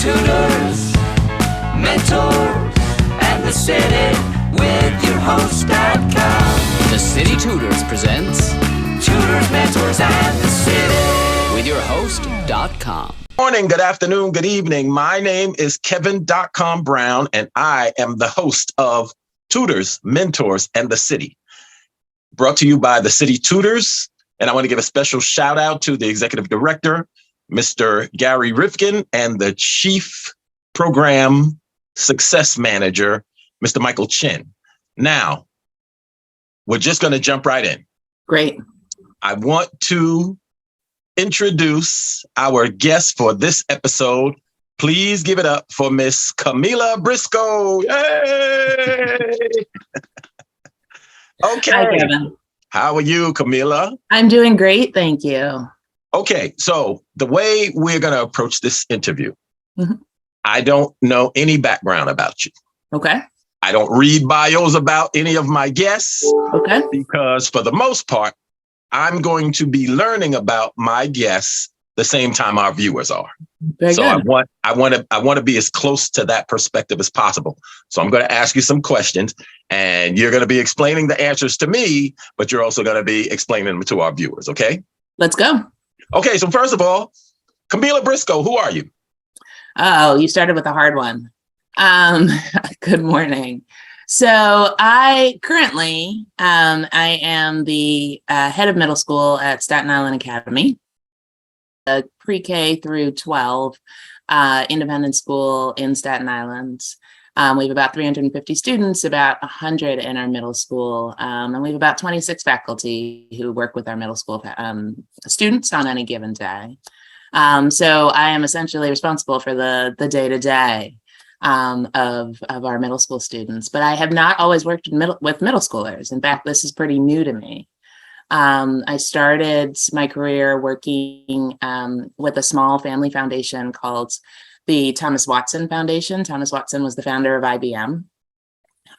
tutors, mentors, and the city with your host.com. The City Tutors presents Tutors, mentors, and the city with your host.com. Morning, good afternoon, good evening. My name is Kevin.com Brown, and I am the host of Tutors, Mentors, and the City. Brought to you by the City Tutors. And I want to give a special shout out to the executive director, Mr. Gary Rifkin, and the chief program success manager, Mr. Michael Chin. Now, we're just going to jump right in. Great. I want to introduce our guest for this episode. Please give it up for Miss Kamilah Briscoe. Yay! Okay. Hi, Kevin. How are you, Kamilah? I'm doing great. Thank you. Okay. So the way we're going to approach this interview, I don't know any background about you. Okay. I don't read bios about any of my guests. Okay. Because for the most part, I'm going to be learning about my guests the same time our viewers are. Very so good. I want to be as close to that perspective as possible. So I'm going to ask you some questions, and you're going to be explaining the answers to me, but you're also going to be explaining them to our viewers. Okay. Let's go. Okay. So first of all, Kamilah Briscoe, who are you? Oh, you started with a hard one. Good morning. So I currently, I am the head of middle school at Staten Island Academy, a pre-K through 12 independent school in Staten Island. We have about 350 students, about 100 in our middle school, and we have about 26 faculty who work with our middle school students on any given day. So I am essentially responsible for the day-to-day of our middle school students, but I have not always worked with middle schoolers. In fact, this is pretty new to me. I started my career working with a small family foundation called the Thomas Watson Foundation. Thomas Watson was the founder of IBM,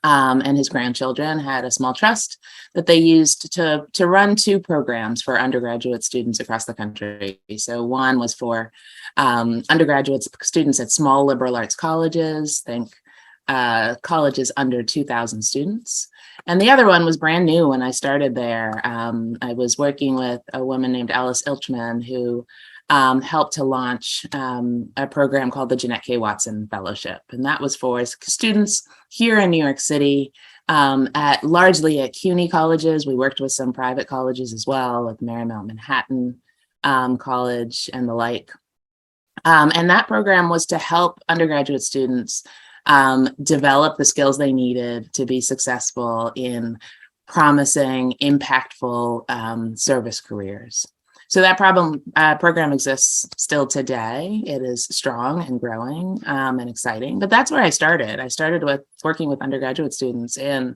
and his grandchildren had a small trust that they used to run two programs for undergraduate students across the country. So one was for undergraduate students at small liberal arts colleges, think colleges under 2,000 students. And the other one was brand new when I started there. I was working with a woman named Alice Ilchman who helped to launch a program called the Jeanette K. Watson Fellowship. And that was for students here in New York City, largely at CUNY colleges. We worked with some private colleges as well, like Marymount Manhattan College and the like. And that program was to help undergraduate students develop the skills they needed to be successful in promising, impactful service careers. So that program exists still today. It is strong and growing and exciting. But that's where I started. I started with working with undergraduate students and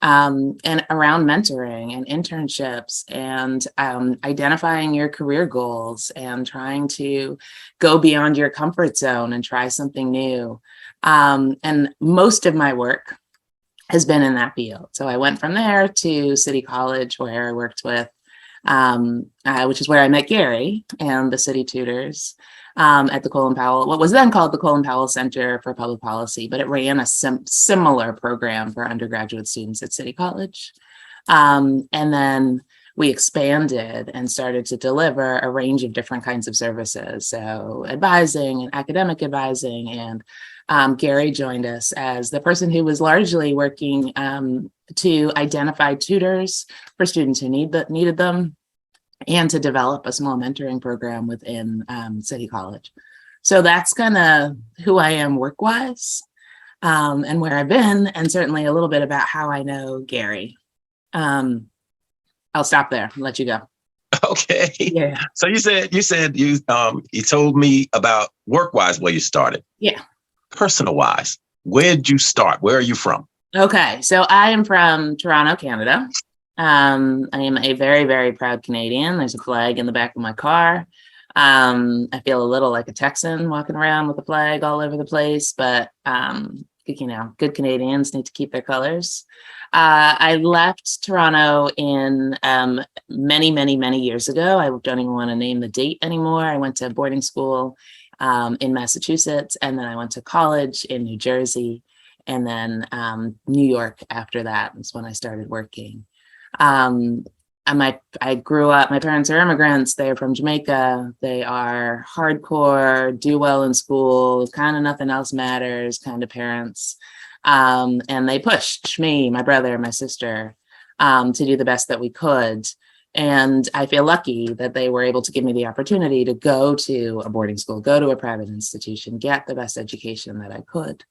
around mentoring and internships and identifying your career goals and trying to go beyond your comfort zone and try something new. And most of my work has been in that field. So I went from there to City College, where I worked with, which is where I met Gary and the City Tutors at the Colin Powell, what was then called the Colin Powell Center for Public Policy, but it ran a similar program for undergraduate students at City College. And then we expanded and started to deliver a range of different kinds of services. So advising and academic advising. And Gary joined us as the person who was largely working to identify tutors for students who needed them and to develop a small mentoring program within City College. So that's kind of who I am work-wise and where I've been, and certainly a little bit about how I know Gary. I'll stop there and let you go. Okay. Yeah. So you told me about work-wise where you started. Yeah. Personal-wise, where did you start? Where are you from? Okay. So I am from Toronto, Canada. I am a very, very proud Canadian. There's a flag in the back of my car. I feel a little like a Texan walking around with a flag all over the place, but good Canadians need to keep their colors. I left Toronto in many, many, many years ago. I don't even want to name the date anymore. I went to boarding school in Massachusetts, and then I went to college in New Jersey, and then New York after that was when I started working. I grew up, my parents are immigrants. They're from Jamaica. They are hardcore, do well in school, kind of nothing else matters kind of parents. And they pushed me, my brother, my sister, to do the best that we could. And I feel lucky that they were able to give me the opportunity to go to a boarding school, go to a private institution, get the best education that I could.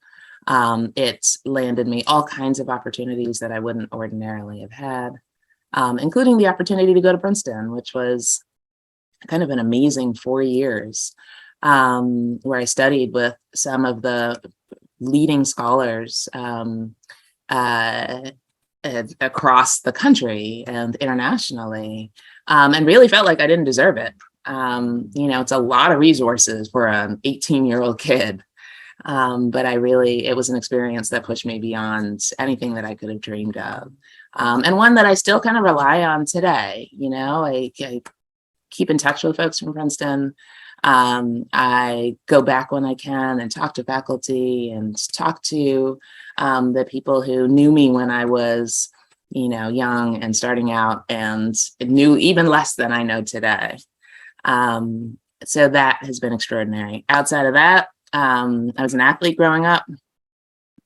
It landed me all kinds of opportunities that I wouldn't ordinarily have had. Including the opportunity to go to Princeton, which was kind of an amazing 4 years, where I studied with some of the leading scholars across the country and internationally, and really felt like I didn't deserve it. It's a lot of resources for an 18-year-old kid. But it was an experience that pushed me beyond anything that I could have dreamed of. And one that I still kind of rely on today. I keep in touch with folks from Princeton. I go back when I can and talk to faculty and talk to the people who knew me when I was, young and starting out and knew even less than I know today. So that has been extraordinary. Outside of that, I was an athlete growing up.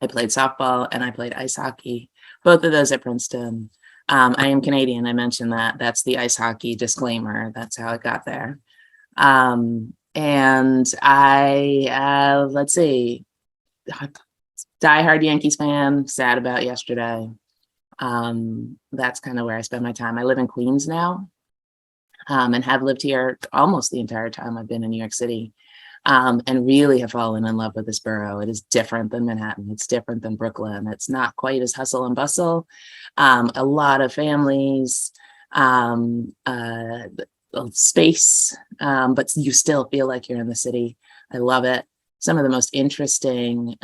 I played softball and I played ice hockey, both of those at Princeton. I am Canadian. I mentioned that. That's the ice hockey disclaimer. That's how it got there. And I, let's see, diehard Yankees fan, sad about yesterday. That's kind of where I spend my time. I live in Queens now, and have lived here almost the entire time I've been in New York City. And really have fallen in love with this borough. It is different than Manhattan. It's different than Brooklyn. It's not quite as hustle and bustle. A lot of families, space, but you still feel like you're in the city. I love it. Some of the most interesting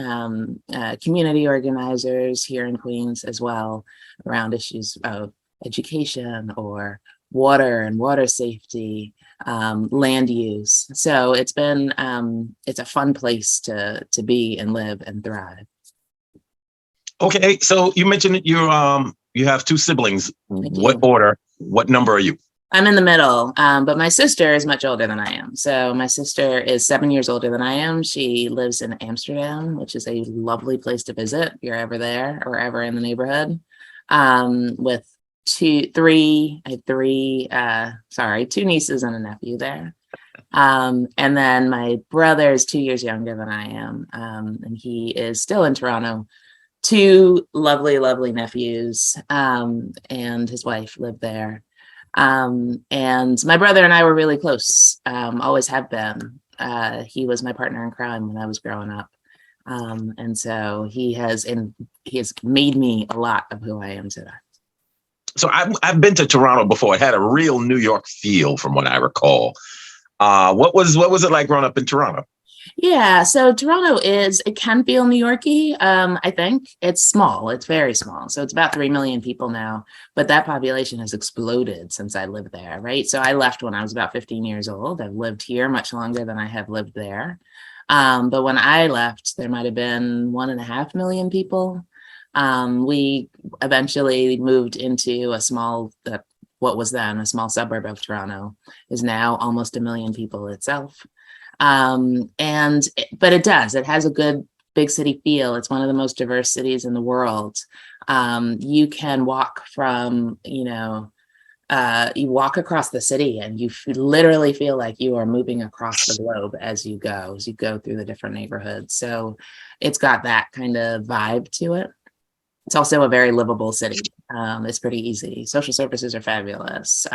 community organizers here in Queens as well around issues of education or water and water safety, land use. So it's a fun place to be and live and thrive. Okay, so you mentioned that you have two siblings. What order? What number are you? I'm in the middle, but my sister is much older than I am. So my sister is 7 years older than I am. She lives in Amsterdam, which is a lovely place to visit if you're ever there or ever in the neighborhood. With two nieces and a nephew there. And then my brother is 2 years younger than I am. And he is still in Toronto. Two lovely, lovely nephews, and his wife live there. And my brother and I were really close, always have been. He was my partner in crime when I was growing up. And so he has made me a lot of who I am today. So I've been to Toronto before. It had a real New York feel from what I recall. What was it like growing up in Toronto? Yeah, so Toronto it can feel New Yorky. I think it's small. It's very small. So it's about 3 million people now, but that population has exploded since I lived there, right? So I left when I was about 15 years old. I've lived here much longer than I have lived there. But when I left, there might have been 1.5 million people. We eventually moved into what was then a small suburb of Toronto, is now almost 1 million people itself. But it has a good big city feel. It's one of the most diverse cities in the world. You can walk from, you walk across the city and you literally feel like you are moving across the globe as you go through the different neighborhoods. So it's got that kind of vibe to it. It's also a very livable city. It's pretty easy. Social services are fabulous.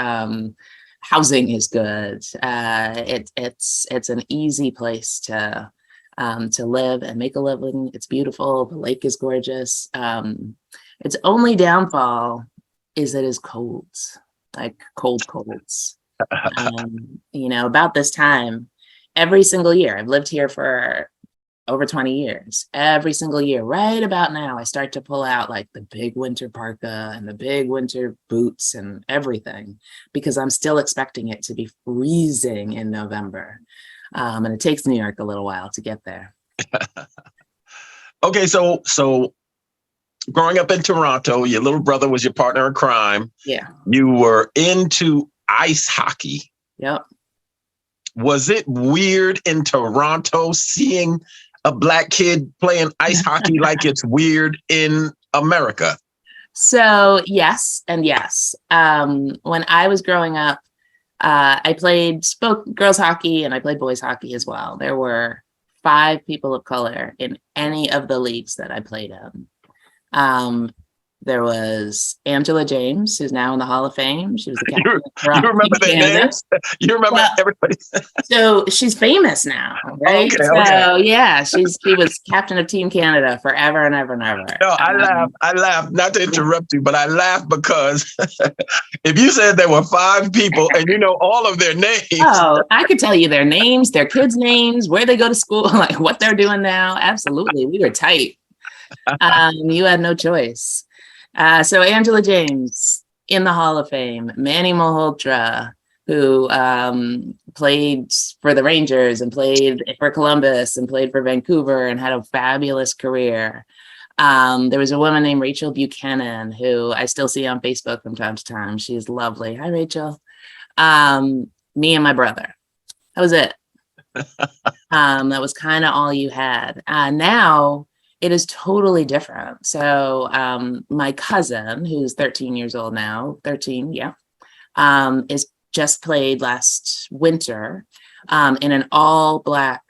Housing is good. It's an easy place to live and make a living. It's beautiful. The lake is gorgeous. Its only downfall is it is cold, like colds. About this time, every single year, I've lived here for over 20 years. Every single year, right about now, I start to pull out like the big winter parka and the big winter boots and everything, because I'm still expecting it to be freezing in November. And it takes New York a little while to get there. Okay, so growing up in Toronto, your little brother was your partner in crime. Yeah. You were into ice hockey. Yep. Was it weird in Toronto seeing a Black kid playing ice hockey like it's weird in America? So yes and yes. When I was growing up, I played both girls hockey and I played boys hockey as well. There were 5 people of color in any of the leagues that I played in. There was Angela James, who's now in the Hall of Fame. She was the captain You remember of their Canada. names? You remember everybody? So she's famous now, right? Okay, so yeah, she was captain of Team Canada forever and ever and ever. No, I laughed, not to interrupt you, but I laughed because if you said there were 5 people and you know all of their names. Oh, I could tell you their names, their kids' names, where they go to school, like what they're doing now. Absolutely. We were tight. You had no choice. So Angela James in the Hall of Fame, Manny Malhotra, who played for the Rangers and played for Columbus and played for Vancouver and had a fabulous career. There was a woman named Rachel Buchanan, who I still see on Facebook from time to time. She's lovely. Hi, Rachel. Me and my brother. That was it. That was kind of all you had. Now it is totally different. So my cousin, who's 13 years old now, 13, yeah, is just played last winter in an all Black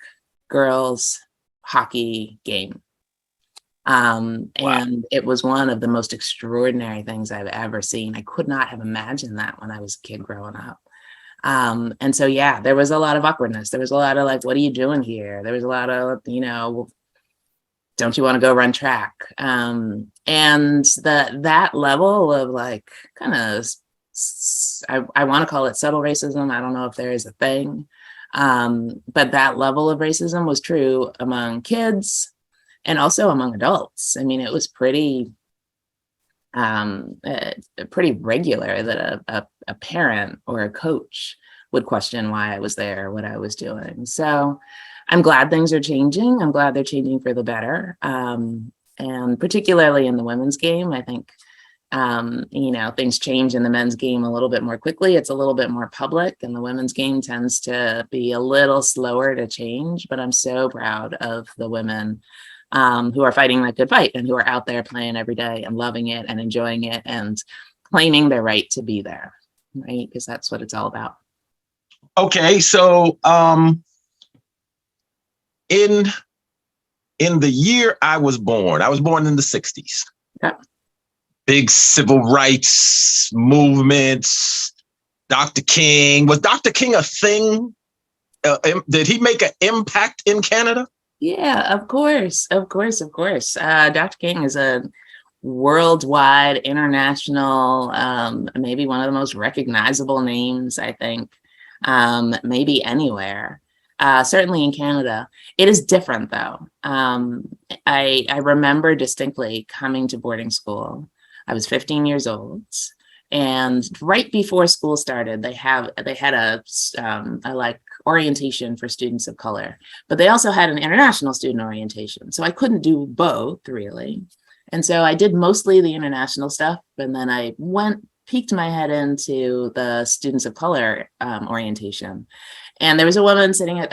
girls hockey game. And it was one of the most extraordinary things I've ever seen. I could not have imagined that when I was a kid growing up. And so, yeah, there was a lot of awkwardness. There was a lot of like, what are you doing here? There was a lot of, don't you want to go run track? And that level of like kind of, I want to call it subtle racism. I don't know if there is a thing, but that level of racism was true among kids and also among adults. I mean, it was pretty regular that a parent or a coach would question why I was there, what I was doing. So I'm glad things are changing. I'm glad they're changing for the better. And particularly in the women's game, I think, things change in the men's game a little bit more quickly. It's a little bit more public, and the women's game tends to be a little slower to change. But I'm so proud of the women who are fighting that good fight and who are out there playing every day and loving it and enjoying it and claiming their right to be there, right? Because that's what it's all about. Okay, so in the year I was born in the 60s. Okay. Big civil rights movements. Dr. King. Was Dr. King a thing? Did he make an impact in Canada? Yeah, of course. Dr. King is a worldwide, international, maybe one of the most recognizable names, I think, maybe anywhere. Certainly in Canada. It is different, though. I remember distinctly coming to boarding school. I was 15 years old, and right before school started, they had a like orientation for students of color, but they also had an international student orientation. So I couldn't do both, really. And so I did mostly the international stuff, and then I peeked my head into the students of color orientation. And there was a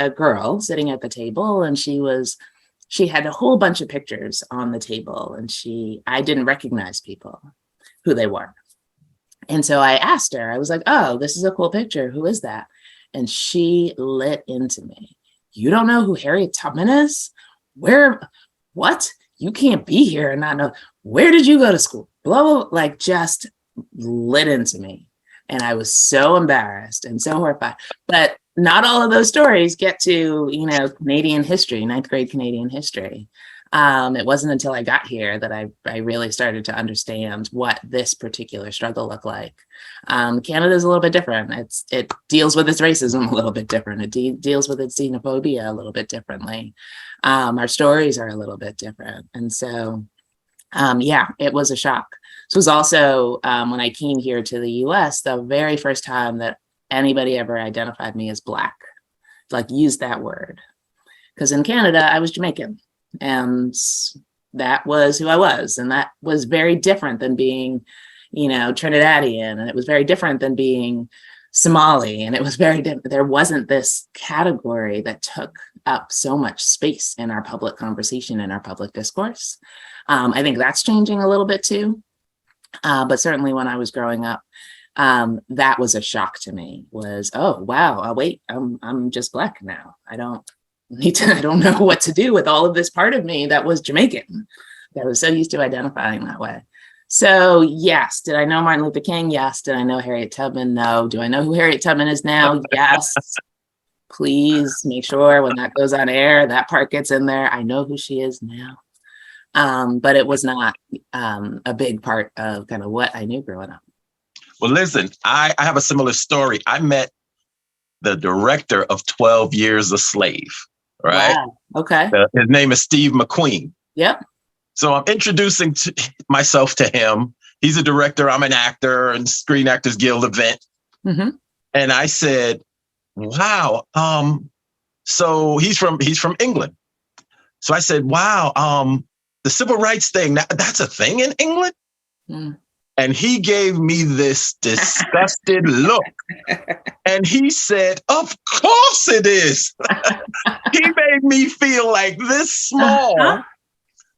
girl sitting at the table, and she had a whole bunch of pictures on the table, and I didn't recognize people, who they were. And so I asked her, I was like, oh, this is a cool picture. Who is that? And she lit into me. You don't know who Harriet Tubman is? What? You can't be here and not know. Where did you go to school? Blah, blah, blah. Like just lit into me. And I was so embarrassed and so horrified. But not all of those stories get to, Canadian history, 9th grade Canadian history. It wasn't until I got here that I really started to understand what this particular struggle looked like. Canada is a little bit different. It deals with its racism a little bit different. It deals with its xenophobia a little bit differently. Our stories are a little bit different. And so, yeah, it was a shock. This was also when I came here to the US, the very first time that anybody ever identified me as Black, like used that word. Because in Canada, I was Jamaican, and that was who I was. And that was very different than being, Trinidadian. And it was very different than being Somali. And it was very different. There wasn't this category that took up so much space in our public conversation, in our public discourse. I think that's changing a little bit too. But certainly when I was growing up, that was a shock to me. Was, oh wow, wait, I'm just Black now. I don't know what to do with all of this part of me that was Jamaican, that was so used to identifying that way. So yes, did I know Martin Luther King? Yes. Did I know Harriet Tubman? No. Do I know who Harriet Tubman is now? Yes. Please make sure when that goes on air, that part gets in there. I know who she is now. But it was not a big part of kind of what I knew growing up. Well, listen, I have a similar story. I met the director of 12 Years a Slave, right? Wow. Okay. His name is Steve McQueen. Yep. So I'm introducing myself to him. He's a director. I'm an actor and Screen Actors Guild event. Mm-hmm. And I said, wow. So he's from England. So I said, wow, the civil rights thing, that's a thing in England? Mm. And he gave me this disgusted look. And he said, of course it is. He made me feel like this small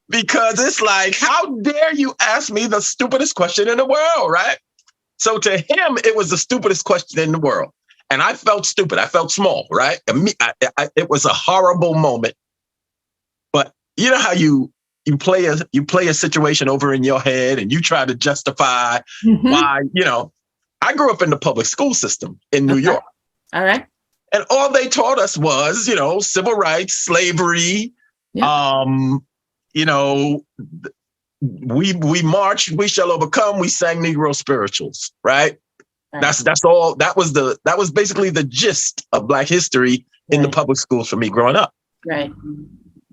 because it's like, how dare you ask me the stupidest question in the world, right? So to him, it was the stupidest question in the world. And I felt stupid. I felt small, right? It was a horrible moment. But you know how you play a situation over in your head and you try to justify why, I grew up in the public school system in New York. All right. And all they taught us was, civil rights, slavery, we marched, we shall overcome, we sang Negro spirituals, right? That's all. That was basically the gist of Black history in the public schools for me growing up. Right.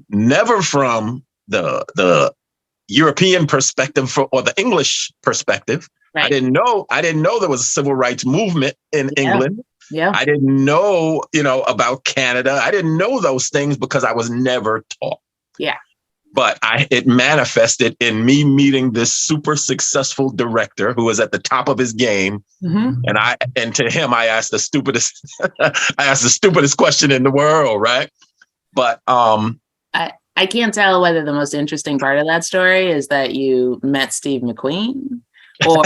Never from the European perspective or the English perspective. Right. I didn't know there was a civil rights movement in England. Yeah. I didn't know, about Canada. I didn't know those things because I was never taught. Yeah. But it manifested in me meeting this super successful director who was at the top of his game. Mm-hmm. And to him, I asked the stupidest question in the world, right? But I can't tell whether the most interesting part of that story is that you met Steve McQueen or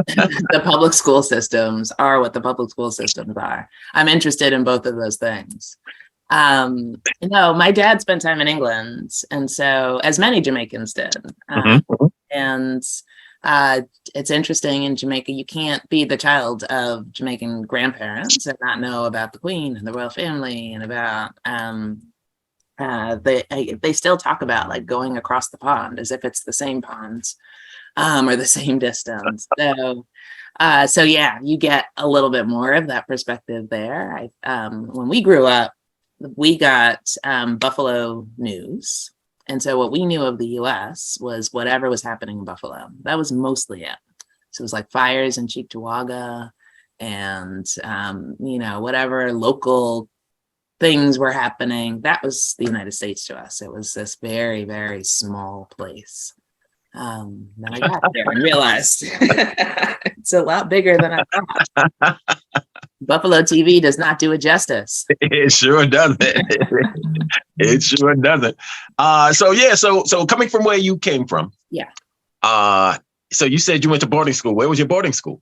the public school systems are what the public school systems are. I'm interested in both of those things. My dad spent time in England, and so as many Jamaicans did. And it's interesting in Jamaica, you can't be the child of Jamaican grandparents and not know about the Queen and the royal family and about they still talk about like going across the pond as if it's the same ponds or the same distance. So yeah, you get a little bit more of that perspective there. When we grew up, we got Buffalo news. And so what we knew of the US was whatever was happening in Buffalo. That was mostly it. So it was like fires in Cheektowaga and, whatever local things were happening. That was the United States to us. It was this very, very small place. Then I got there and realized it's a lot bigger than I thought. Buffalo TV does not do it justice. It sure doesn't. It sure doesn't. So coming from where you came from. Yeah. So you said you went to boarding school. Where was your boarding school?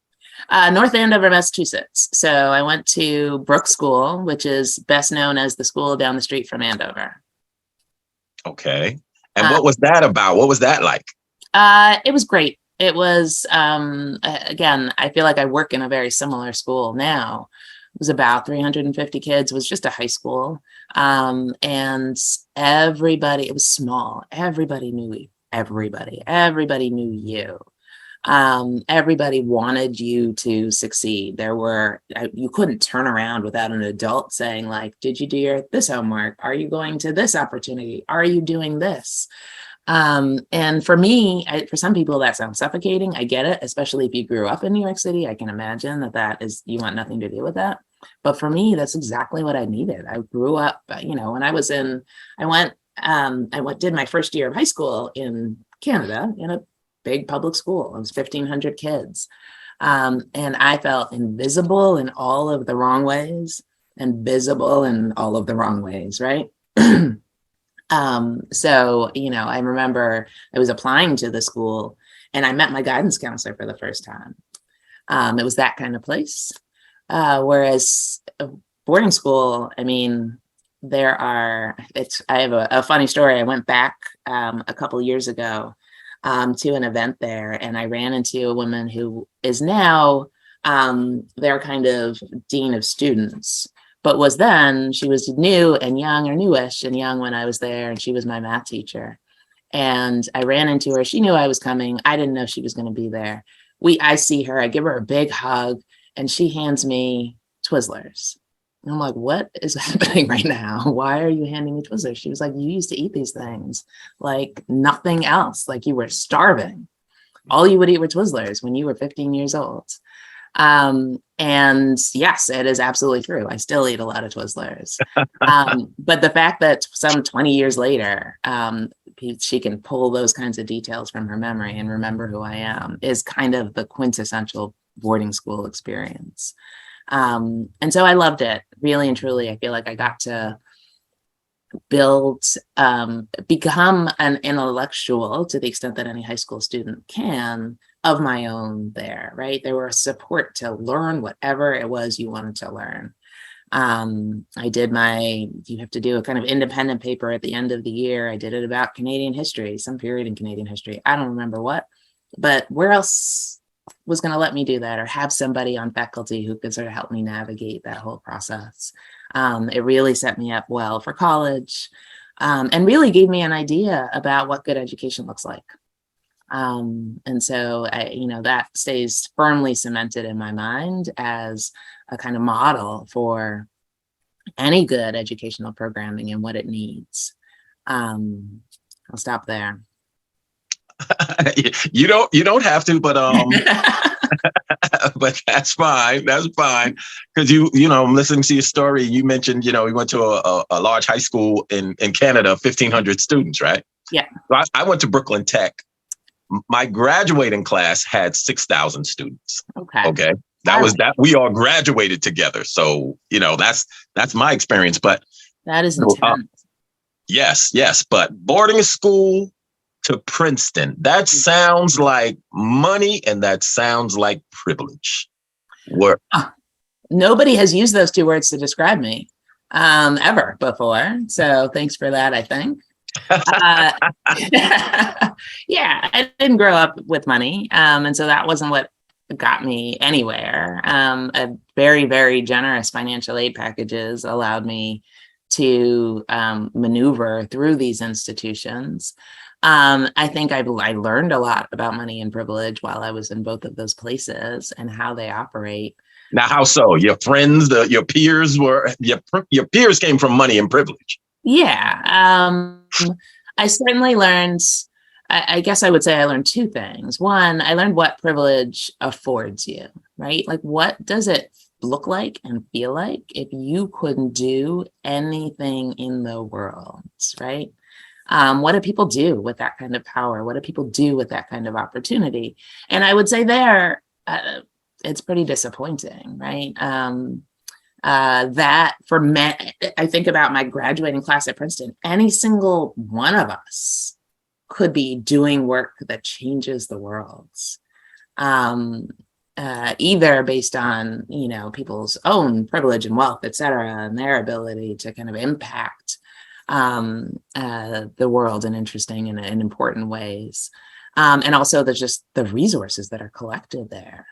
North Andover, Massachusetts. So I went to Brook School, which is best known as the school down the street from Andover. Okay. And what was that about? What was that like? It was great. It was, again, I feel like I work in a very similar school now. It was about 350 kids. It was just a high school. And everybody, it was small. Everybody knew everybody. Everybody knew you. Everybody wanted you to succeed. You couldn't turn around without an adult saying like, did you do this homework? Are you going to this opportunity? Are you doing this? And for me, for some people that sounds suffocating. I get it, especially if you grew up in New York City. I can imagine you want nothing to do with that. But for me, that's exactly what I needed. I grew up, when I did my first year of high school in Canada in a big public school. It was 1,500 kids. And I felt invisible in all of the wrong ways and visible in all of the wrong ways, right? So, I remember I was applying to the school and I met my guidance counselor for the first time. It was that kind of place. Whereas boarding school, I have a funny story. I went back a couple years ago to an event there, and I ran into a woman who is now their kind of dean of students, but she was new and young, or newish and young when I was there, and she was my math teacher. And I ran into her. She knew I was coming. I didn't know she was going to be there. I see her, I give her a big hug, and she hands me Twizzlers. And I'm like, what is happening right now? Why are you handing me Twizzlers? She was like, you used to eat these things like nothing else. Like you were starving. All you would eat were Twizzlers when you were 15 years old. And yes, it is absolutely true. I still eat a lot of Twizzlers. But the fact that some 20 years later, she can pull those kinds of details from her memory and remember who I am is kind of the quintessential boarding school experience. And so I loved it, really and truly. I feel like I got to become an intellectual to the extent that any high school student can of my own there, right? There was support to learn whatever it was you wanted to learn. You have to do a kind of independent paper at the end of the year. I did it about Canadian history, some period in Canadian history. I don't remember what, but where else was going to let me do that or have somebody on faculty who could sort of help me navigate that whole process? It really set me up well for college, and really gave me an idea about what good education looks like. And so that stays firmly cemented in my mind as a kind of model for any good educational programming and what it needs. I'll stop there. You don't have to, but but that's fine. That's fine. Because I'm listening to your story. You mentioned, we went to a large high school in Canada, 1,500 students, right? Yeah. So I went to Brooklyn Tech. My graduating class had 6,000 students. Okay. That was that. We all graduated together. So, that's my experience. But that is intense. Yes. But boarding school to Princeton, that sounds like money and that sounds like privilege. Nobody has used those two words to describe me ever before. So thanks for that, I think. Yeah, I didn't grow up with money. And so that wasn't what got me anywhere. A very, very generous financial aid packages allowed me to maneuver through these institutions. I think I learned a lot about money and privilege while I was in both of those places and how they operate. Now, how so? Your friends, your peers your peers came from money and privilege. Yeah. I certainly learned, I guess I would say I learned two things. One, I learned what privilege affords you, right? Like, what does it look like and feel like if you couldn't do anything in the world, right? What do people do with that kind of power? What do people do with that kind of opportunity? And I would say it's pretty disappointing, right? That for me, I think about my graduating class at Princeton, any single one of us could be doing work that changes the world, either based on, people's own privilege and wealth, et cetera, and their ability to kind of impact the world in interesting and important ways. And also there's just the resources that are collected there.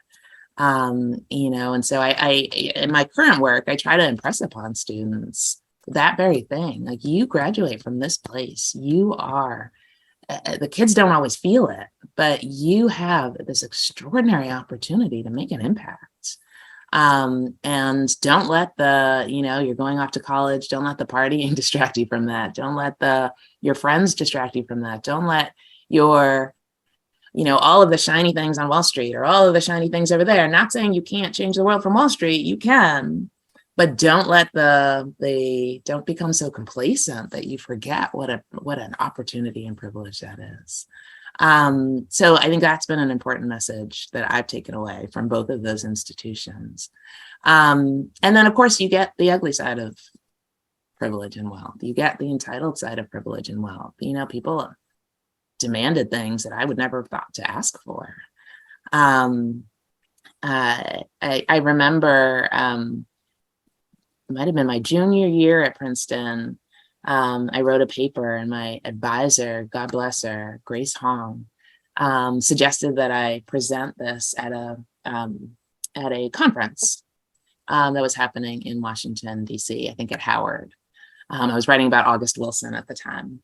And so I in my current work, I try to impress upon students that very thing. Like, you graduate from this place, you are, the kids don't always feel it, but you have this extraordinary opportunity to make an impact. And don't let you're going off to college, don't let the partying distract you from that. Don't let your friends distract you from that. Don't let your, all of the shiny things on Wall Street or all of the shiny things over there. Not saying you can't change the world from Wall Street, you can, but don't let don't become so complacent that you forget what an opportunity and privilege that is. So I think that's been an important message that I've taken away from both of those institutions. And then, of course, you get the ugly side of privilege and wealth. You get the entitled side of privilege and wealth. People demanded things that I would never have thought to ask for. I remember, it might have been my junior year at Princeton. I wrote a paper, and my advisor, God bless her, Grace Hong, suggested that I present this at a conference that was happening in Washington, D.C., I think at Howard. I was writing about August Wilson at the time.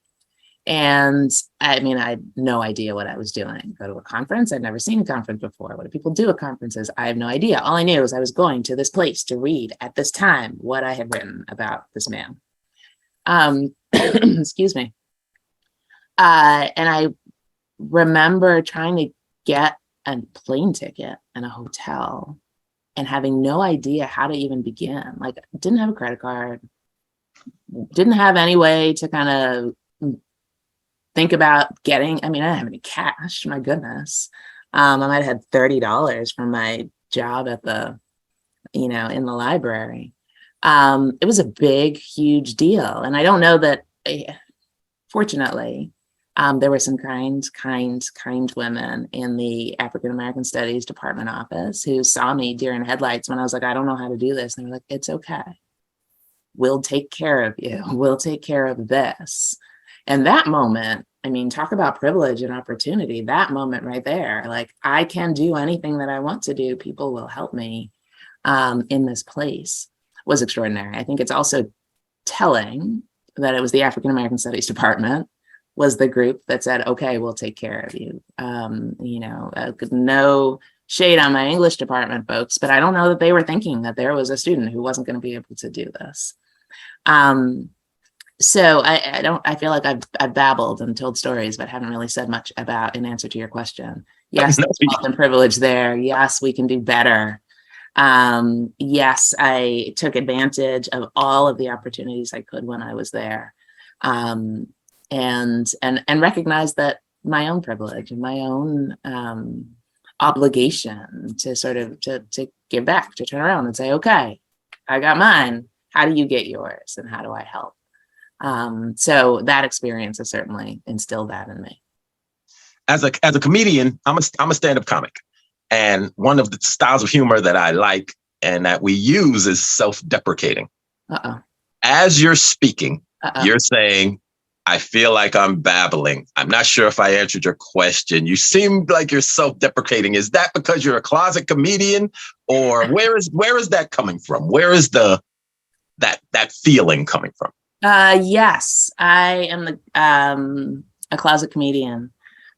And I had no idea what I was doing. Go to a conference. I'd never seen a conference before. What do people do at conferences? I have no idea. All I knew was I was going to this place to read at this time what I had written about this man. Excuse me. And I remember trying to get a plane ticket and a hotel and having no idea how to even begin. Like, didn't have a credit card, didn't have any way to kind of think about getting, I didn't have any cash, my goodness. I might have had $30 from my job at the, in the library. It was a big, huge deal. And I don't know that, fortunately, there were some kind women in the African American Studies Department office who saw me deer in headlights when I was like, I don't know how to do this. And they were like, it's okay. We'll take care of you. We'll take care of this. And that moment, talk about privilege and opportunity, that moment right there, like, I can do anything that I want to do. People will help me in this place, was extraordinary. I think it's also telling that it was the African American Studies Department was the group that said, okay, we'll take care of you. No shade on my English department folks, but I don't know that they were thinking that there was a student who wasn't going to be able to do this. So I feel like I've babbled and told stories, but haven't really said much about in answer to your question. Yes, there's wealth and privilege there. Yes, we can do better. Yes, I took advantage of all of the opportunities I could when I was there. And recognized that my own privilege and my own obligation to sort of to give back, to turn around and say, okay, I got mine. How do you get yours? And how do I help? So that experience has certainly instilled that in me. As a comedian, I'm a stand-up comic. And one of the styles of humor that I like and that we use is self-deprecating. As you're speaking, you're saying, I feel like I'm babbling. I'm not sure if I answered your question. You seem like you're self-deprecating. Is that because you're a closet comedian, or where is that coming from? Where is that feeling coming from? Yes, I am a closet comedian.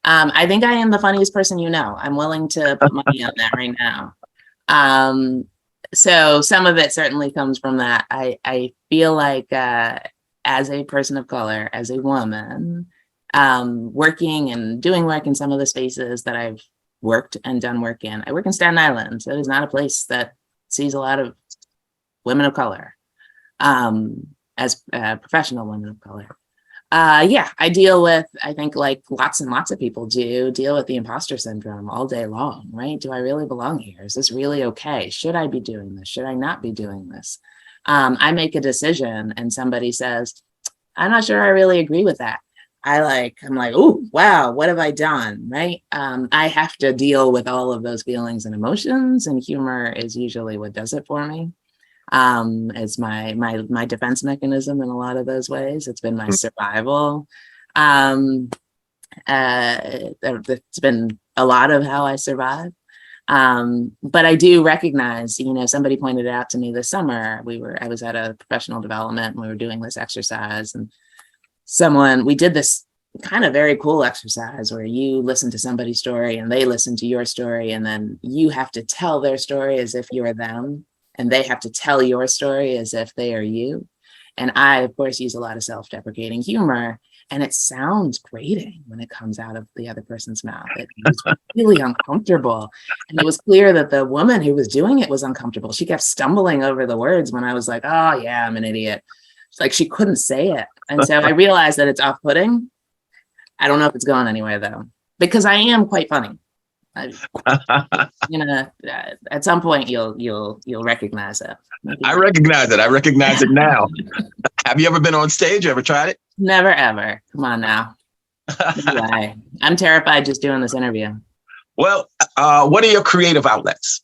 I think I am the funniest person you know. I'm willing to put money on that right now. So some of it certainly comes from that. I feel like as a person of color, as a woman, working and doing work in some of the spaces that I've worked and done work in. I work in Staten Island, so it is not a place that sees a lot of women of color as professional women of color. I deal with, I think like lots and lots of people deal with the imposter syndrome all day long, right? Do I really belong here? Is this really okay? Should I be doing this? Should I not be doing this? I make a decision and somebody says, I'm not sure I really agree with that. I'm like, oh, wow, what have I done? Right. I have to deal with all of those feelings and emotions, and humor is usually what does it for me. It's my defense mechanism in a lot of those ways. It's been my survival. It's been a lot of how I survive. But I do recognize, somebody pointed it out to me this summer. I was at a professional development and we were doing this exercise, and we did this kind of very cool exercise where you listen to somebody's story and they listen to your story, and then you have to tell their story as if you're them, and they have to tell your story as if they are you. And I, of course, use a lot of self-deprecating humor, and it sounds grating when it comes out of the other person's mouth. It was really uncomfortable. And it was clear that the woman who was doing it was uncomfortable. She kept stumbling over the words when I was like, oh, yeah, I'm an idiot. It's like she couldn't say it. And so I realized that it's off-putting. I don't know if it's going anywhere, though, because I am quite funny. At some point you'll recognize it. I recognize it. I recognize it now. Have you ever been on stage? Ever tried it? Never, ever. Come on now. Anyway, I'm terrified just doing this interview. Well, what are your creative outlets?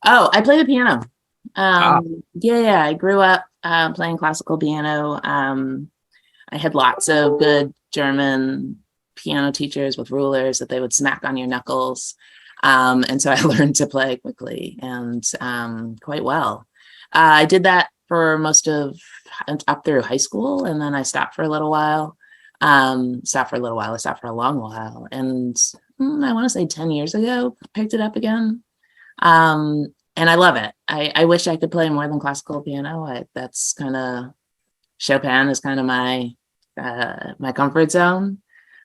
Oh, I play the piano. Yeah. I grew up playing classical piano. I had lots of good German piano teachers with rulers that they would smack on your knuckles. And so I learned to play quickly and quite well. I did that for most of up through high school, and then I stopped for a little while. I stopped for a long while. And I want to say 10 years ago, picked it up again. And I love it. I wish I could play more than classical piano. That's kind of, Chopin is kind of my comfort zone.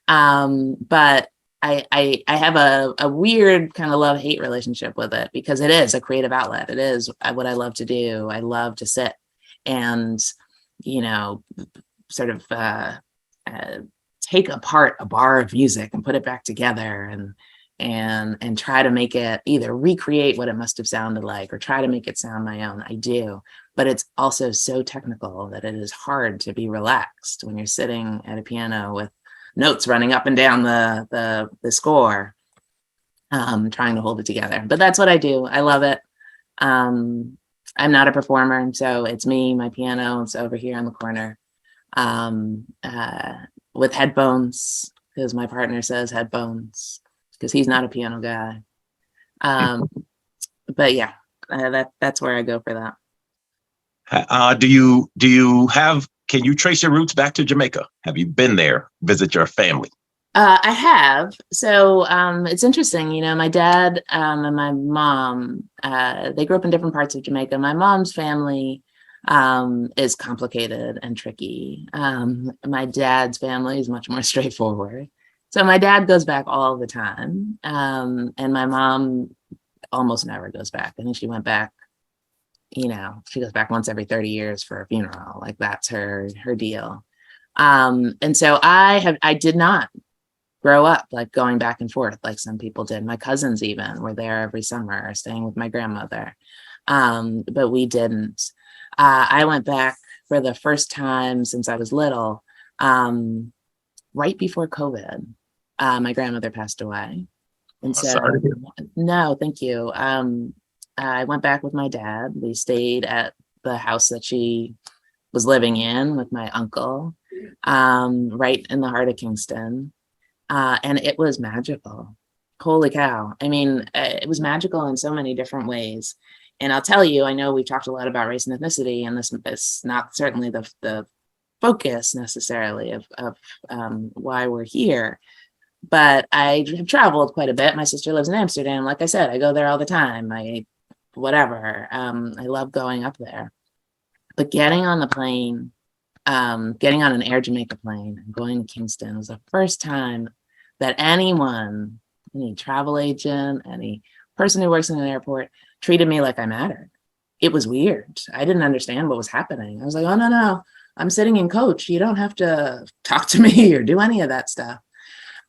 But I have a weird kind of love-hate relationship with it, because it is a creative outlet. It is what I love to do. I love to sit and, sort of take apart a bar of music and put it back together and try to make it either recreate what it must have sounded like or try to make it sound my own. I do. But it's also so technical that it is hard to be relaxed when you're sitting at a piano with notes running up and down the score, trying to hold it together. But that's what I do. I love it. I'm not a performer, so it's me, my piano. It's over here in the corner with headphones, because my partner says headphones, because he's not a piano guy. But yeah, that's where I go for that. Can you trace your roots back to Jamaica? Have you been there, visit your family? I have. So it's interesting, my dad and my mom, they grew up in different parts of Jamaica. My mom's family is complicated and tricky. My dad's family is much more straightforward. So my dad goes back all the time. And my mom almost never goes back. I think she went back, she goes back once every 30 years for a funeral. Like that's her deal. And so I did not grow up like going back and forth like some people did. My cousins even were there every summer staying with my grandmother. But we didn't. I went back for the first time since I was little, right before COVID. My grandmother passed away. And so, no, thank you. I went back with my dad. We stayed at the house that she was living in with my uncle, right in the heart of Kingston. And it was magical. Holy cow. I mean, it was magical in so many different ways. And I'll tell you, I know we've talked a lot about race and ethnicity, and this is not certainly the focus necessarily of why we're here. But I have traveled quite a bit. My sister lives in Amsterdam. Like I said, I go there all the time. I love going up there. But getting on the plane, getting on an Air Jamaica plane and going to Kingston was the first time that anyone, any travel agent, any person who works in an airport treated me like I mattered. It was weird. I didn't understand what was happening. I was like, oh, no, I'm sitting in coach. You don't have to talk to me or do any of that stuff.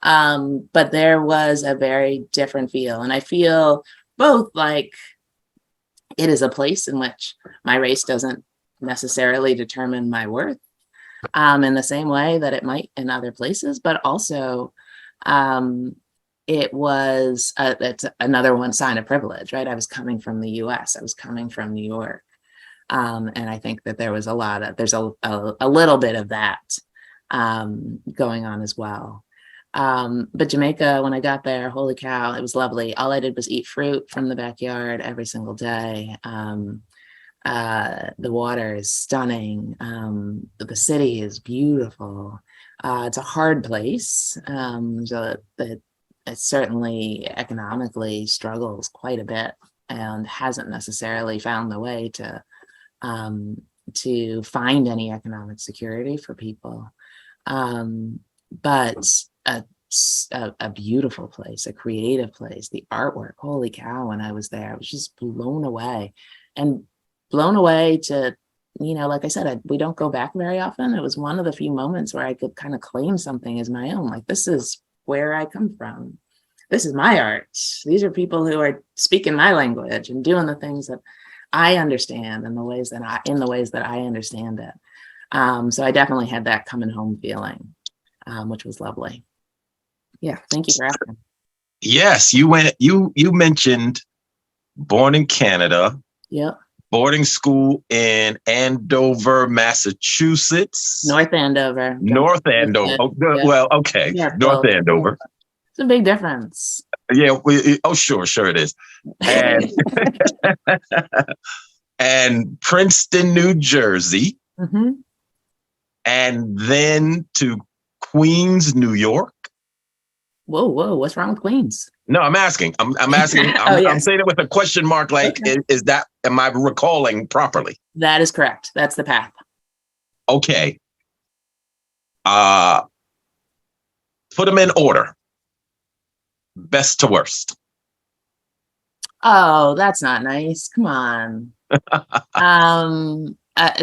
But there was a very different feel. And I feel both like it is a place in which my race doesn't necessarily determine my worth in the same way that it might in other places, but also it's another one sign of privilege, right? I was coming from the US, I was coming from New York. And I think that there's a little bit of that going on as well. But Jamaica, when I got there, holy cow, it was lovely. All I did was eat fruit from the backyard every single day. The water is stunning. The city is beautiful. It's a hard place. So that it certainly economically struggles quite a bit and hasn't necessarily found the way to find any economic security for people. But a beautiful place, a creative place, the artwork, holy cow, when I was there, I was just blown away to, like I said, we don't go back very often. It was one of the few moments where I could kind of claim something as my own, like, this is where I come from. This is my art. These are people who are speaking my language and doing the things that I understand in the ways that I understand it. So I definitely had that coming home feeling, which was lovely. Yeah, thank you for asking. Yes, you mentioned born in Canada. Yep. Boarding school in Andover, Massachusetts. North Andover. North Andover. Oh, Yeah. well, okay. Yeah, North Andover. It's a big difference. Yeah. Sure it is. And and Princeton, New Jersey. Mm-hmm. And then to Queens, New York. Whoa, what's wrong with Queens? No, I'm asking. I'm asking. I'm saying it with a question mark. Like, okay. Am I recalling properly? That is correct. That's the path. Okay. Put them in order. Best to worst. Oh, that's not nice. Come on.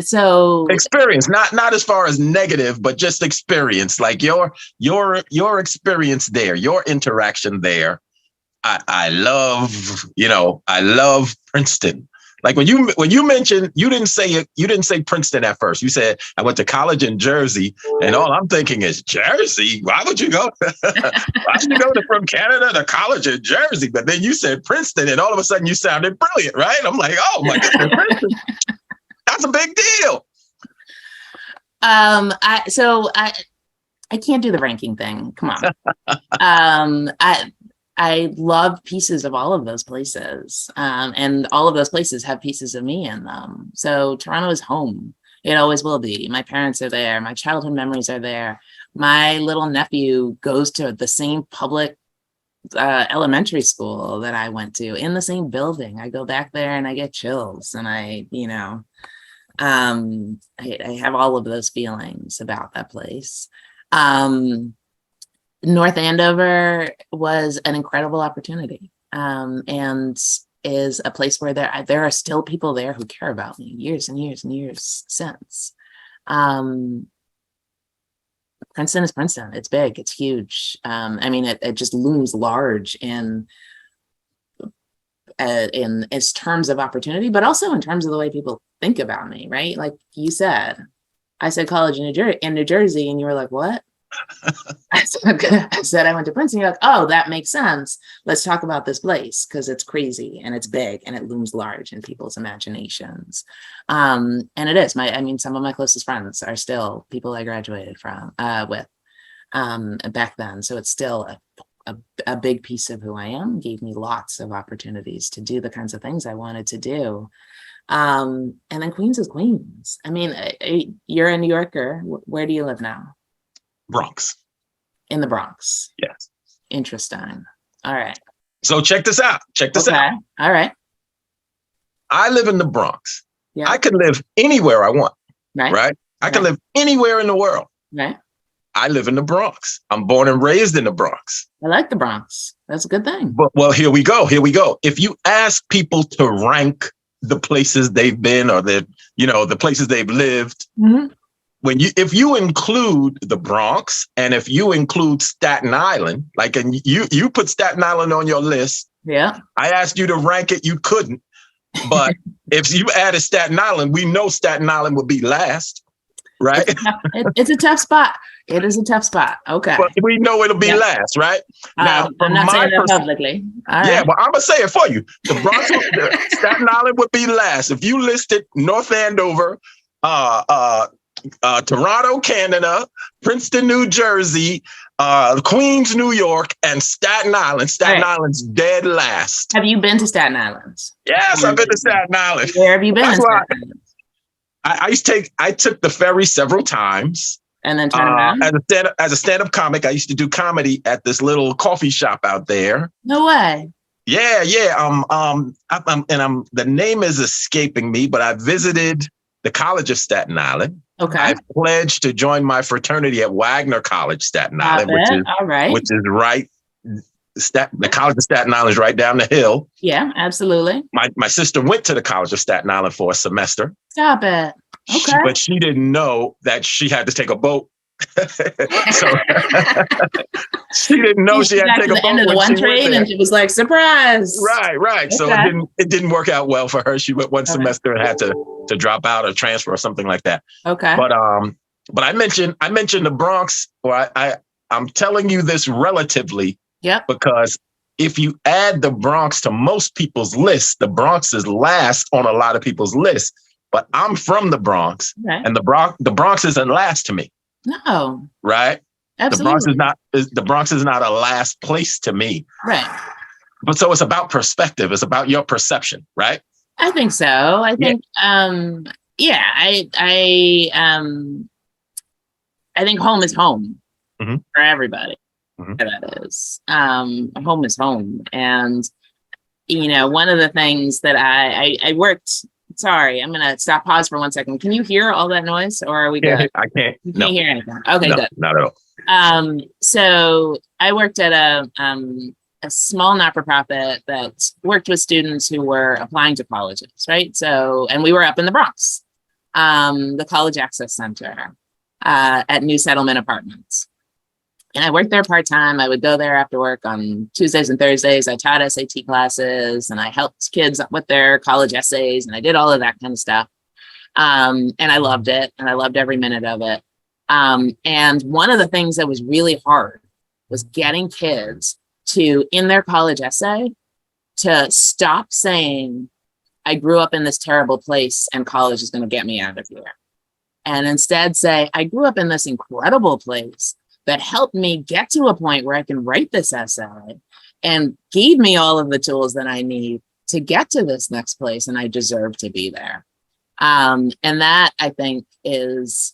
So experience, not as far as negative, but just experience, like your experience there, your interaction there. I love Princeton. Like when you mentioned, you didn't say Princeton at first. You said I went to college in Jersey, and all I'm thinking is Jersey. Why would you go? From Canada to college in Jersey? But then you said Princeton, and all of a sudden you sounded brilliant, right? I'm like, oh my goodness, Princeton. That's a big deal. I can't do the ranking thing. Come on. I love pieces of all of those places. And all of those places have pieces of me in them. So Toronto is home. It always will be. My parents are there. My childhood memories are there. My little nephew goes to the same public elementary school that I went to in the same building. I go back there and I get chills, and I have all of those feelings about that place. North Andover was an incredible opportunity, and is a place where there are still people there who care about me years and years and years since. Princeton is Princeton. It's big. It's huge. It just looms large in its terms of opportunity, but also in terms of the way people think about me, right? Like you said, I said college in New Jersey, and you were like, what? I said I went to Princeton. You're like, oh, that makes sense. Let's talk about this place because it's crazy and it's big and it looms large in people's imaginations. And it is. Some of my closest friends are still people I graduated with back then. So it's still a big piece of who I am. Gave me lots of opportunities to do the kinds of things I wanted to do. And then Queens is Queens. You're a New Yorker. Where do you live now? Bronx. In the Bronx. Yes. Interesting. All right. So check this out. Out. All right. I live in the Bronx. Yeah. I can live anywhere I want. Right? I can live anywhere in the world. Right. I live in the Bronx. I'm born and raised in the Bronx. I like the Bronx. That's a good thing. But here we go. If you ask people to rank the places they've been or the places they've lived, mm-hmm. If you include the Bronx and if you include Staten Island, and you put Staten Island on your list, yeah, I asked you to rank it, you couldn't. But if you added Staten Island, we know Staten Island would be last, right? It's a tough spot. It is a tough spot. Okay, but we know it'll be last, right? Now, I'm not saying that publicly. All right. Yeah, well, I'm gonna say it for you. The Bronx, Staten Island would be last if you listed North Andover, Toronto, Canada, Princeton, New Jersey, Queens, New York, and Staten Island. Staten Right. Island's dead last. Have you been to Staten Island? Yes, I've been to Staten Island. Where have you been? That's in why Staten Island? I took the ferry several times. And then turn around? As a stand-up comic, I used to do comedy at this little coffee shop out there. No way. Yeah. The name is escaping me, but I visited the College of Staten Island. Okay. I've pledged to join my fraternity at Wagner College, Staten Island, which is right. The College of Staten Island is right down the hill. Yeah, absolutely. My sister went to the College of Staten Island for a semester. Stop it. Okay. But she didn't know that she had to take a boat. So she didn't know she had to take a boat. End of the one train, and she was like, "Surprise!" Right. Okay. So it didn't work out well for her. She went one semester and had to drop out or transfer or something like that. Okay. But I mentioned the Bronx, or I'm telling you this relatively. Yep. Because if you add the Bronx to most people's lists, the Bronx is last on a lot of people's lists. But I'm from the Bronx, and the Bronx isn't last to me. No. Right. Absolutely. The Bronx is not a last place to me. Right. But so it's about perspective. It's about your perception, right? I think so. I think, I think home is home for everybody. That is, home is home. And, one of the things that I worked, sorry, I'm going to pause for 1 second. Can you hear all that noise, or are we good? I can't. You can't hear anything. Okay, good. Not at all. So I worked at a small not-for-profit that worked with students who were applying to colleges, right? So, and we were up in the Bronx, the College Access Center at New Settlement Apartments. And I worked there part-time. I would go there after work on Tuesdays and Thursdays. I taught SAT classes, and I helped kids with their college essays, and I did all of that kind of stuff. And I loved it, and I loved every minute of it. And one of the things that was really hard was getting kids to, in their college essay, to stop saying, I grew up in this terrible place and college is going to get me out of here. And instead say, I grew up in this incredible place that helped me get to a point where I can write this essay and gave me all of the tools that I need to get to this next place, and I deserve to be there. And that, I think, is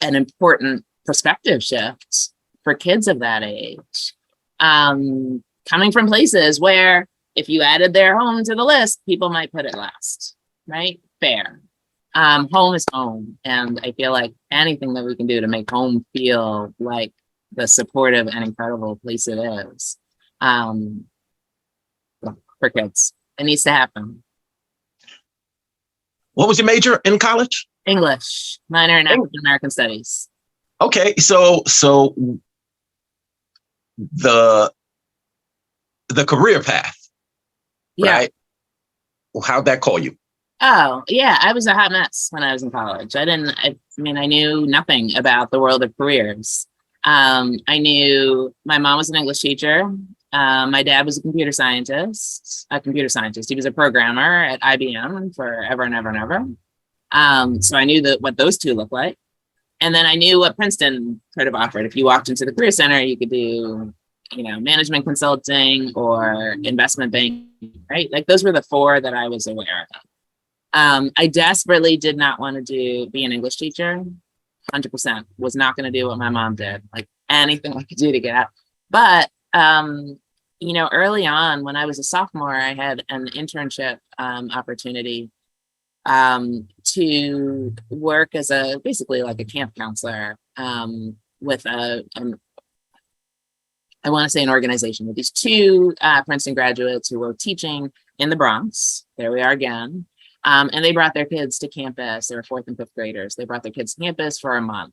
an important perspective shift for kids of that age. Coming from places where if you added their home to the list, people might put it last, right? Fair. Home is home. And I feel like anything that we can do to make home feel like the supportive and incredible place it is, for kids, it needs to happen. What was your major in college? English, minor in African American Studies. Okay, so the career path, right? How'd that call you? Oh, yeah, I was a hot mess when I was in college. I knew nothing about the world of careers. I knew my mom was an English teacher. My dad was a computer scientist. He was a programmer at IBM forever and ever and ever. So I knew what those two look like. And then I knew what Princeton could have offered. If you walked into the Career Center, you could do, management consulting or investment banking, right? Like those were the four that I was aware of. I desperately did not want to be an English teacher. 100% was not going to do what my mom did, like anything I could do to get out. But, early on when I was a sophomore, I had an internship opportunity to work as basically like a camp counselor with an organization with these two Princeton graduates who were teaching in the Bronx. There we are again. And they brought their kids to campus. They were 4th and 5th graders. They brought their kids to campus for a month.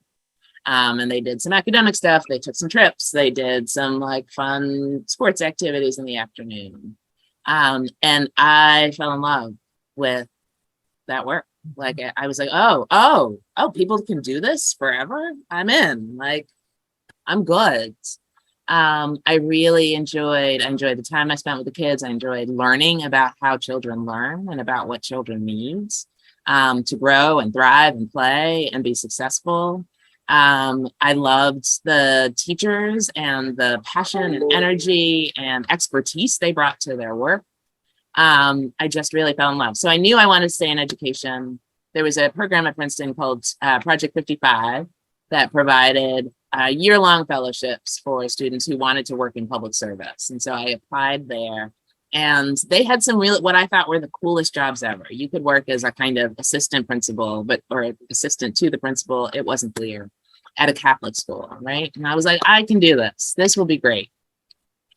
And they did some academic stuff. They took some trips. They did some fun sports activities in the afternoon. And I fell in love with that work. I was like, oh, people can do this forever. I'm in. I'm good. I really enjoyed the time I spent with the kids. I enjoyed learning about how children learn and about what children need. to grow and thrive and play and be successful. I loved the teachers and the passion and energy and expertise they brought to their work. I just really fell in love. So I knew I wanted to stay in education. There was a program at Princeton called Project 55 that provided year-long fellowships for students who wanted to work in public service. And so I applied there. And they had some really, what I thought were the coolest jobs ever. You could work as a kind of assistant principal, or assistant to the principal. It wasn't clear, at a Catholic school, right? And I was like, I can do this. This will be great.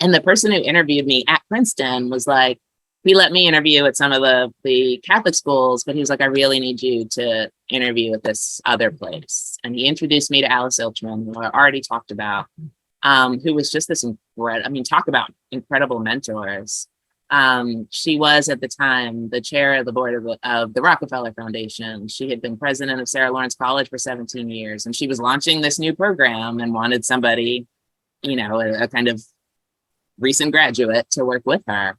And the person who interviewed me at Princeton was like, he let me interview at some of the Catholic schools, but he was like, I really need you to interview at this other place. And he introduced me to Alice Ilchman, who I already talked about, who was just this talk about incredible mentors. She was at the time the chair of the board of the Rockefeller Foundation. She had been president of Sarah Lawrence College for 17 years, and she was launching this new program and wanted somebody, a kind of recent graduate to work with her.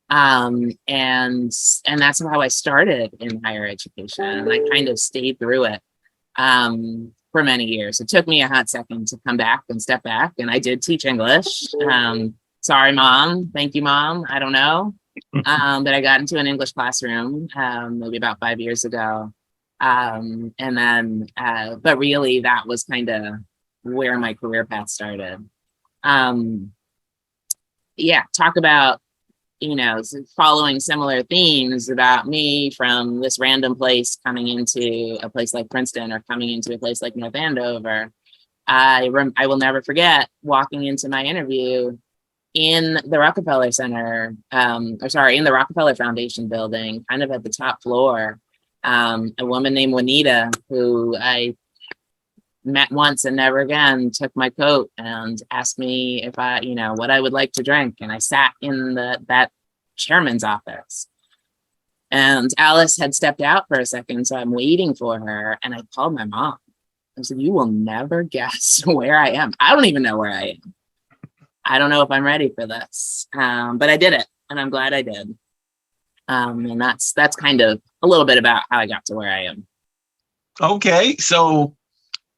And that's how I started in higher education. And I kind of stayed through it for many years. It took me a hot second to come back and step back, and I did teach English. Sorry, Mom. Thank you, Mom. I don't know. But I got into an English classroom maybe about 5 years ago. And then, but really that was kind of where my career path started. Talk about, following similar themes about me from this random place coming into a place like Princeton or coming into a place like North Andover. I will never forget walking into my interview in the Rockefeller Center, in the Rockefeller Foundation building, kind of at the top floor. A woman named Juanita, who I met once and never again, took my coat and asked me if I, what I would like to drink. And I sat in that chairman's office. And Alice had stepped out for a second, so I'm waiting for her. And I called my mom. I said, you will never guess where I am. I don't even know where I am. I don't know if I'm ready for this, but I did it, and I'm glad I did. And that's kind of a little bit about how I got to where I am. Okay, so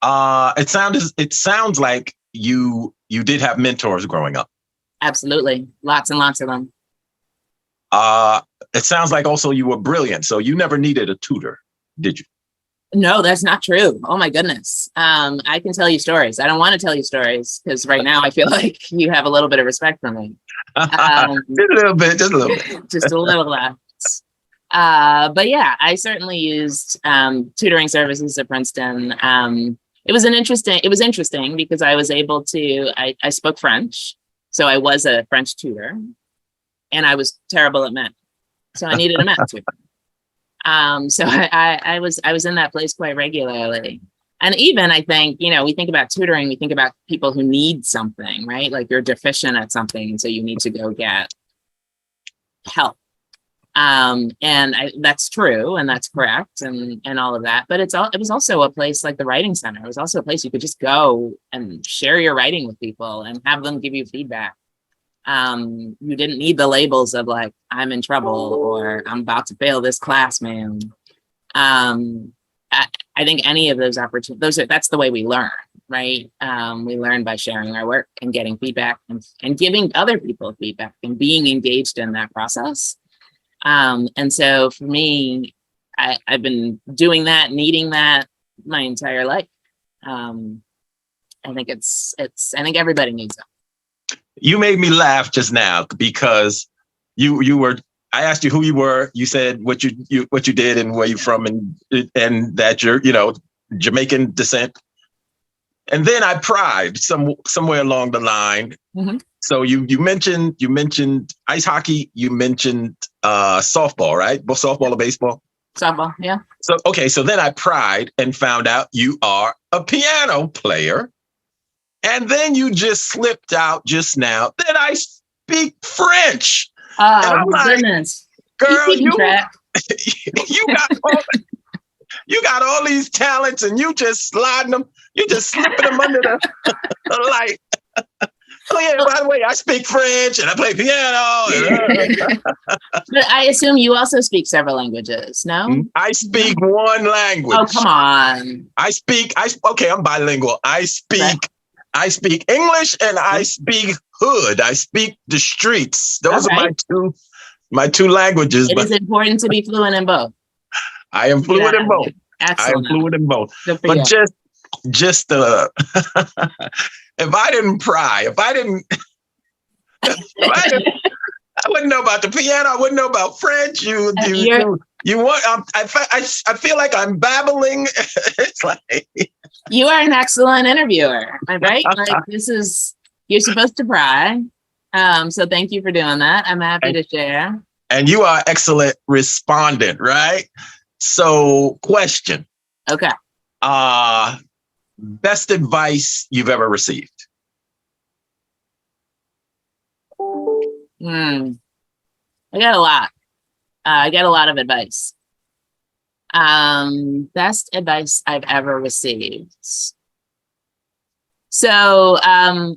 it sounds like you did have mentors growing up. Absolutely, lots and lots of them. It sounds like also you were brilliant, so you never needed a tutor, did you? No, that's not true. Oh my goodness. I can tell you stories. I don't want to tell you stories because right now I feel like you have a little bit of respect for me. Just a little bit. Just a little less. But yeah, I certainly used tutoring services at Princeton. It was interesting because I was able to, I spoke French. So I was a French tutor, and I was terrible at math. So I needed a math tutor. So I was in that place quite regularly. And even I think, we think about tutoring, we think about people who need something, right? Like you're deficient at something, and so you need to go get help. That's true, and that's correct, and all of that. But it was also a place like the Writing Center. It was also a place you could just go and share your writing with people and have them give you feedback. You didn't need the labels of like, I'm in trouble or I'm about to fail this class, man. I think any of those opportunities, that's the way we learn, right? We learn by sharing our work and getting feedback and giving other people feedback and being engaged in that process. And so for me, I've been doing that, needing that my entire life. I think I think everybody needs it. You made me laugh just now because I asked you who you were. You said what you did and where you're from, and that you're, Jamaican descent. And then I pried somewhere along the line. Mm-hmm. So you mentioned ice hockey. You mentioned softball, right? Both softball or baseball? Softball, yeah. So then I pried and found out you are a piano player. And then you just slipped out just now that I speak French. Oh, my goodness. Girl, you got all these talents and you just sliding them. You just slipping them under the light. Oh yeah, by the way, I speak French and I play piano. But I assume you also speak several languages, no? I speak one language. Oh, come on. Okay, I'm bilingual. I speak English and I speak hood. I speak the streets. Those are my two languages. It But is important to be fluent in both. I am fluent in both. Excellent. I am fluent in both. Good for But you. just if I didn't pry, if I didn't, I wouldn't know about the piano. I wouldn't know about French. You want? I feel like I'm babbling. It's like you are an excellent interviewer, right? Like you're supposed to pry. So thank you for doing that. I'm happy to share. And you are excellent respondent, right? So, question. Okay. Best advice you've ever received? I got a lot. I get a lot of advice. Best advice I've ever received. So, I'll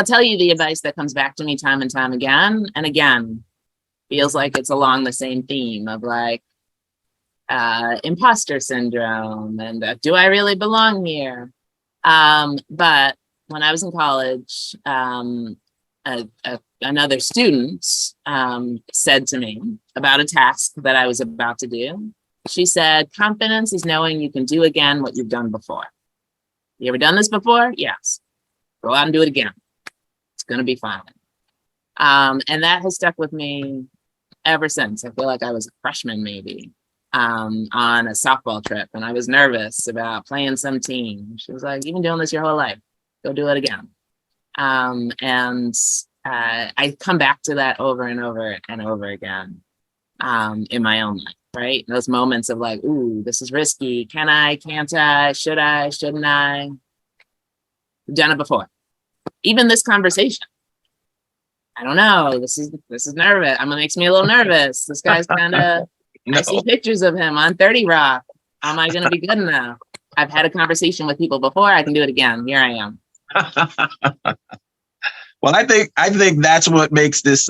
tell you the advice that comes back to me time and time again. And again, feels like it's along the same theme of like imposter syndrome and do I really belong here? But when I was in college, another student said to me about a task that I was about to do. She said, confidence is knowing you can do again what you've done before. You ever done this before? Yes. Go out and do it again. It's going to be fine. And that has stuck with me ever since. I feel like I was a freshman maybe on a softball trip and I was nervous about playing some team. She was like, you've been doing this your whole life. Go do it again. And I come back to that over and over and over again in my own life, right? Those moments of like, ooh, this is risky. Can I, can't I, should I, shouldn't I? I've done it before. Even this conversation. I don't know. This is nervous. It makes me a little nervous. This guy's kind of, I see pictures of him on 30 Rock. Am I going to be good enough? I've had a conversation with people before. I can do it again. Here I am. Well, I think that's what makes this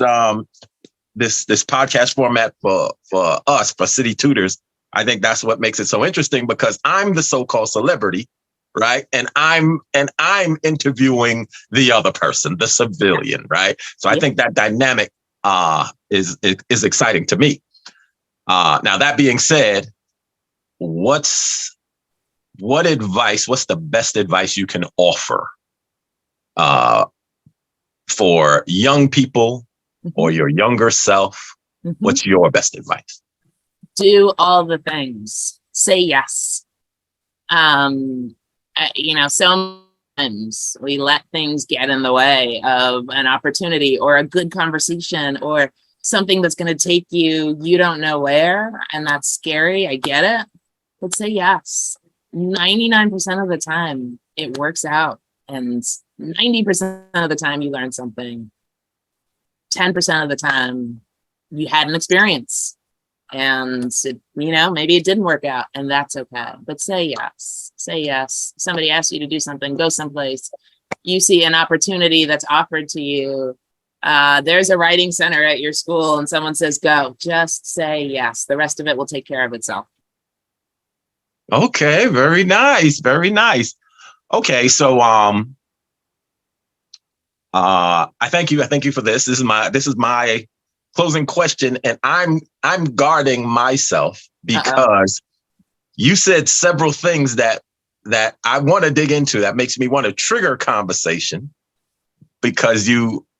this podcast format for us, for City Tutors. I think that's what makes it so interesting because I'm the so-called celebrity, right? And I'm interviewing the other person, the civilian, right? So I think that dynamic is exciting to me. Now that being said, what's the best advice you can offer for young people or your younger self? What's your best advice? Do all the things. Say yes. Sometimes we let things get in the way of an opportunity or a good conversation or something that's going to take you don't know where, and that's scary. I get it. But say yes. 99% of the time it works out, and 90% of the time you learn something. 10% of the time you had an experience and maybe it didn't work out, and that's okay. But say yes. Somebody asks you to do something, go someplace, you see an opportunity that's offered to you. There's a writing center at your school and someone says go, just say yes. The rest of it will take care of itself. Okay, very nice. Okay, so I thank you for this. This is my closing question, and I'm guarding myself because you said several things that I want to dig into that makes me want to trigger conversation because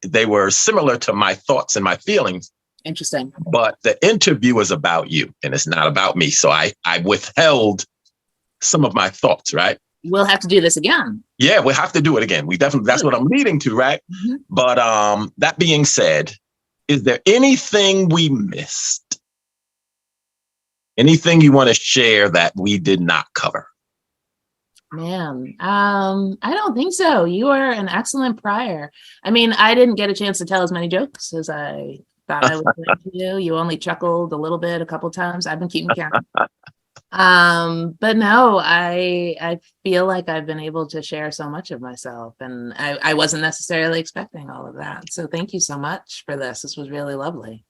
they were similar to my thoughts and my feelings. Interesting. But the interview is about you and it's not about me. So I withheld some of my thoughts, right? We'll have to do this again. Yeah, we'll have to do it again. That's what I'm leading to, right? Mm-hmm. But that being said, is there anything we missed? Anything you want to share that we did not cover? Man, I don't think so. You are an excellent prior. I mean, I didn't get a chance to tell as many jokes as I thought I was going to do. You only chuckled a little bit a couple times. I've been keeping count. But no, I feel like I've been able to share so much of myself, and I wasn't necessarily expecting all of that. So thank you so much for this. This was really lovely.